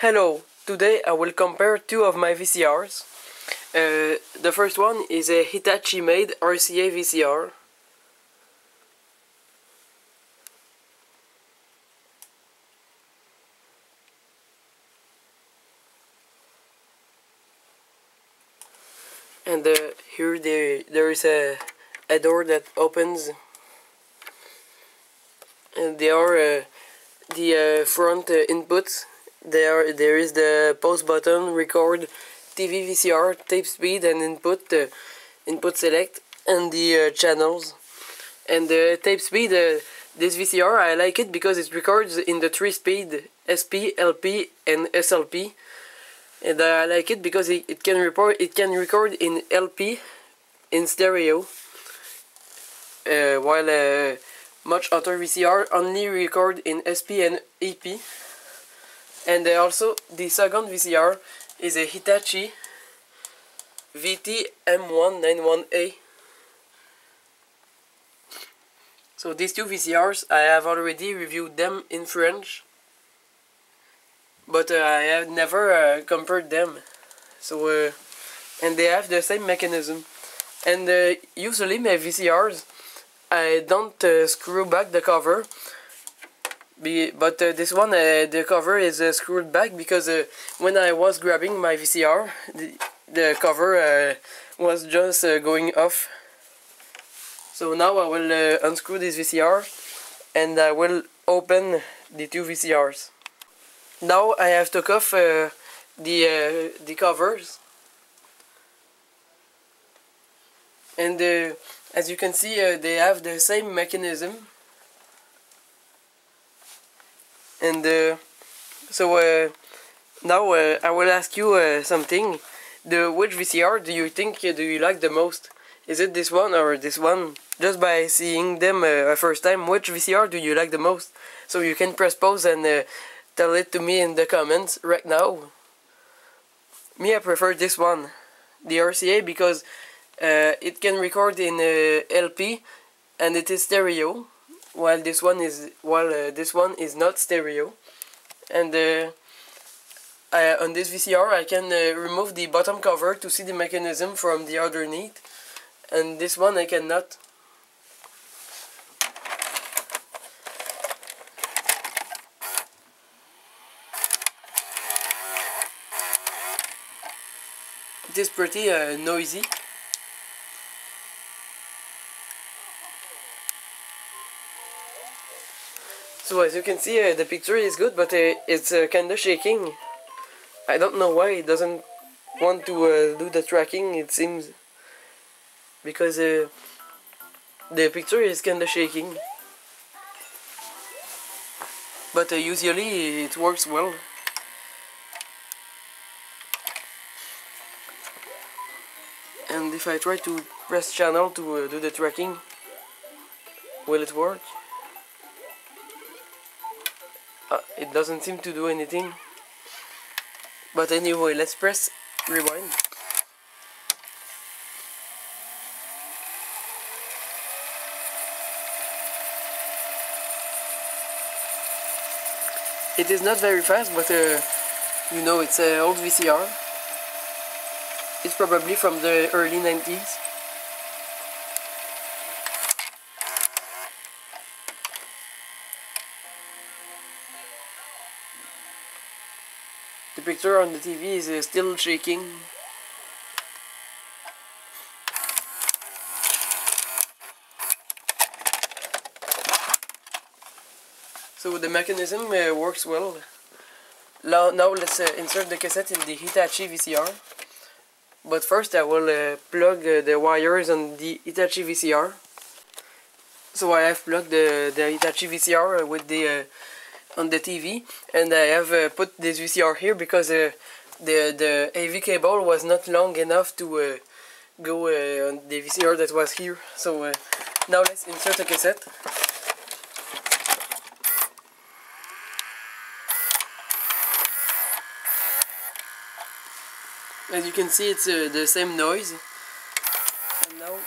Hello, today I will compare two of my VCRs. The first one is a Hitachi made RCA VCR. And here there is a door that opens, and there are the front inputs. There is the pause button, record, TV, VCR, tape speed, and input select, and the channels. And the tape speed, this VCR I like it because it records in the 3-speed SP, LP, and SLP. And I like it because it can record in LP in stereo, while much other VCR only record in SP and EP. And also the second VCR is a Hitachi VT M191A. So these two VCRs, I have already reviewed them in French, but I have never compared them. So and they have the same mechanism. And usually my VCRs, I don't screw back the cover. But this one, the cover is screwed back because when I was grabbing my VCR, the cover was just going off. So now I will unscrew this VCR and I will open the two VCRs. Now I have took off the covers, and as you can see, they have the same mechanism. And so now I will ask you something. Which VCR do you think do you like the most? Is it this one or this one? Just by seeing them first time, which VCR do you like the most? So you can press pause and tell it to me in the comments right now. Me, I prefer this one, the RCA, because it can record in LP and it is stereo, while this one is not stereo. And on this VCR I can remove the bottom cover to see the mechanism from the underneath, and this one I cannot. It is pretty noisy. So as you can see, the picture is good, but it's kinda shaking. I don't know why it doesn't want to do the tracking, it seems, because the picture is kinda shaking. But usually it works well. And if I try to press channel to do the tracking, will it work? It doesn't seem to do anything. But anyway, let's press rewind. It is not very fast, but you know, it's an old VCR. It's probably from the early 90s. The picture on the TV is still shaking. So the mechanism works well. Now let's insert the cassette in the Hitachi VCR. But first I will plug the wires on the Hitachi VCR. So I have plugged the Hitachi VCR with the on the TV, and I have put this VCR here because the AV cable was not long enough to go on the VCR that was here. So now let's insert a cassette. As you can see, it's the same noise. And now,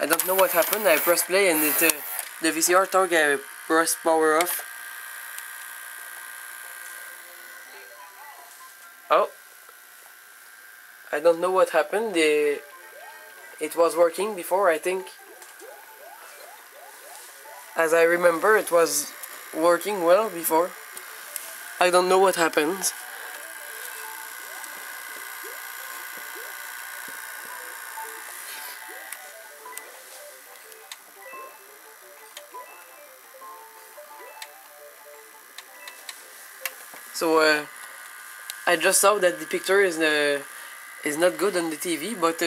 don't know what happened. I pressed play and the VCR thought I pressed power off. Oh, I don't know what happened. It was working before, I think. As I remember, it was working well before. I don't know what happened. So I just saw that the picture is not good on the TV, but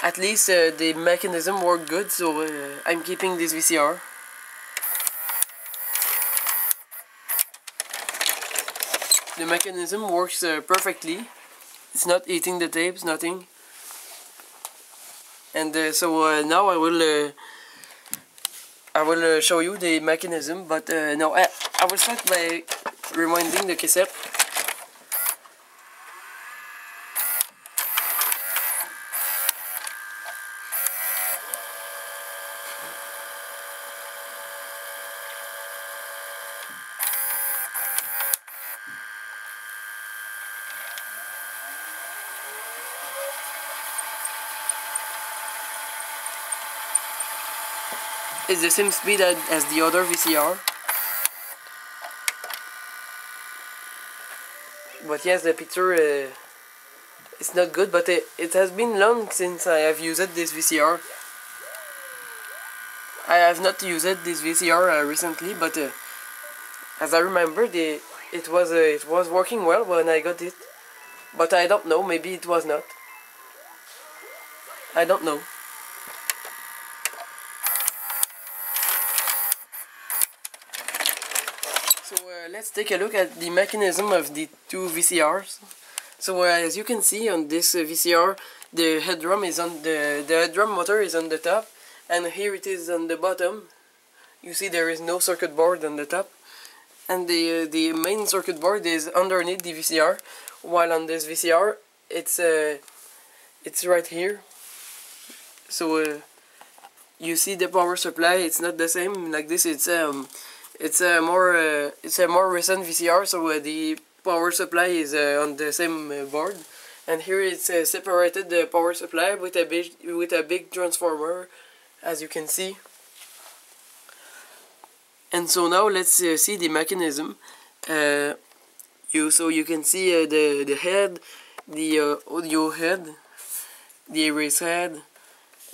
at least the mechanism worked good, so I'm keeping this VCR. The mechanism works perfectly. It's not eating the tapes, nothing. And so now I will show you the mechanism, but no, I will start by rewinding the cassette. It's the same speed as the other VCR. But yes, the picture it's not good, but it has been long since I have used this VCR. I have not used this VCR recently, but as I remember, it was working well when I got it. But I don't know, maybe it was not. I don't know. So let's take a look at the mechanism of the two VCRs. So as you can see on this VCR, the head drum is on the head drum motor is on the top, and here it is on the bottom. You see there is no circuit board on the top, and the main circuit board is underneath the VCR, while on this VCR it's right here. So you see the power supply, it's not the same like this. It's a more recent VCR, so the power supply is on the same board, and here it's separated the power supply with a big transformer, as you can see. And so now let's see the mechanism. So you can see the head, the audio head, the erase head,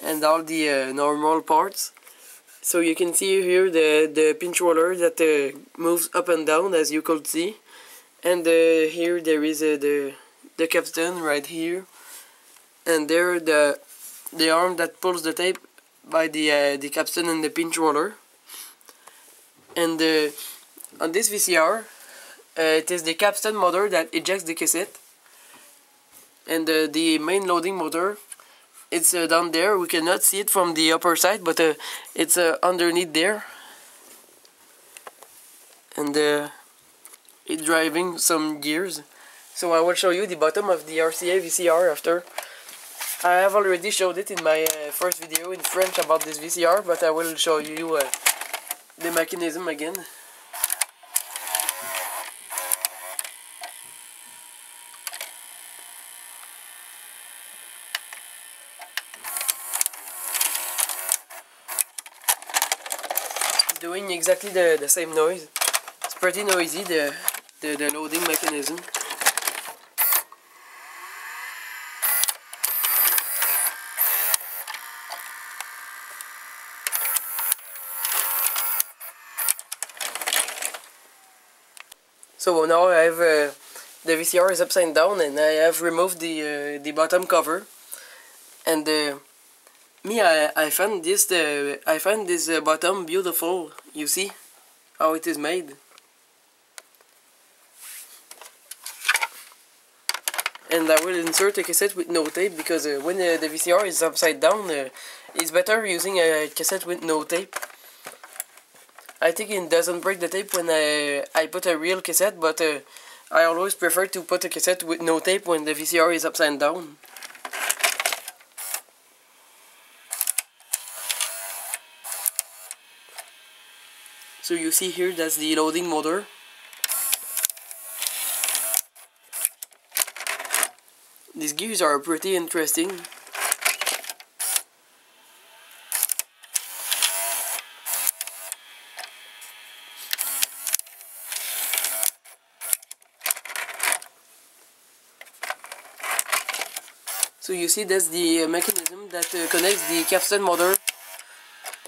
and all the normal parts. So you can see here the pinch roller that moves up and down, as you could see, and here there is the capstan right here, and there the arm that pulls the tape by the capstan and the pinch roller. And on this VCR, it is the capstan motor that ejects the cassette, and the main loading motor, it's down there. We cannot see it from the upper side, but it's underneath there, and it's driving some gears. So I will show you the bottom of the RCA VCR after. I have already showed it in my first video in French about this VCR, but I will show you the mechanism again. Doing exactly the same noise. It's pretty noisy, the loading mechanism. So now I have the VCR is upside down, and I have removed the bottom cover, and I find this bottom beautiful. You see how it is made, and I will insert a cassette with no tape, because when the VCR is upside down, it's better using a cassette with no tape. I think it doesn't break the tape when I put a real cassette, but I always prefer to put a cassette with no tape when the VCR is upside down. So you see here, that's the loading motor. These gears are pretty interesting. So you see, that's the mechanism that connects the capstan motor.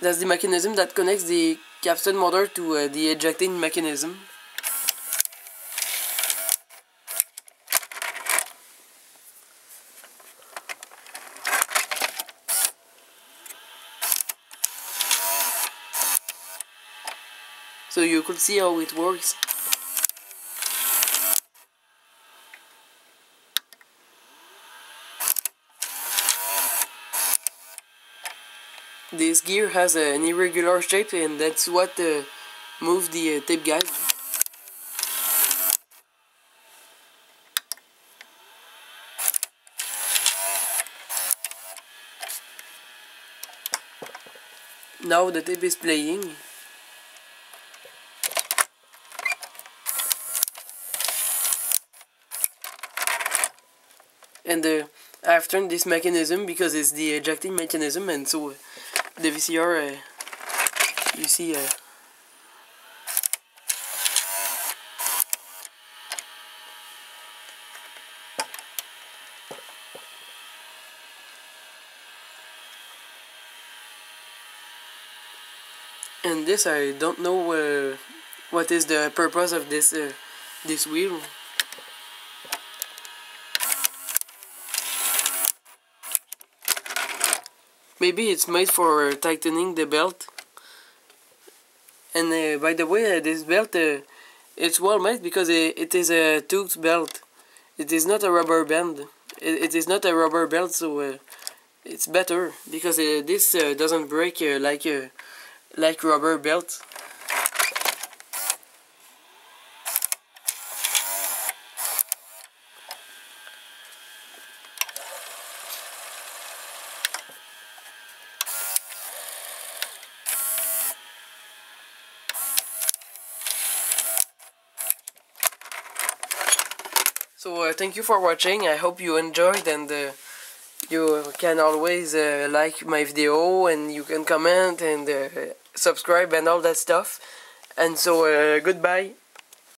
That's the mechanism that connects the capstan motor to the ejecting mechanism. So you could see how it works. This gear has an irregular shape, and that's what moves the tape guide. Now the tape is playing. And I've turned this mechanism because it's the ejecting mechanism, and so the VCR, you see, and this, I don't know what is the purpose of this this wheel. Maybe it's made for tightening the belt. And by the way, this belt, it's well made because it is a tooth belt. It is not a rubber band. It is not a rubber belt, so it's better because this doesn't break like rubber belts. So thank you for watching. I hope you enjoyed, and you can always like my video, and you can comment and subscribe and all that stuff. And so goodbye.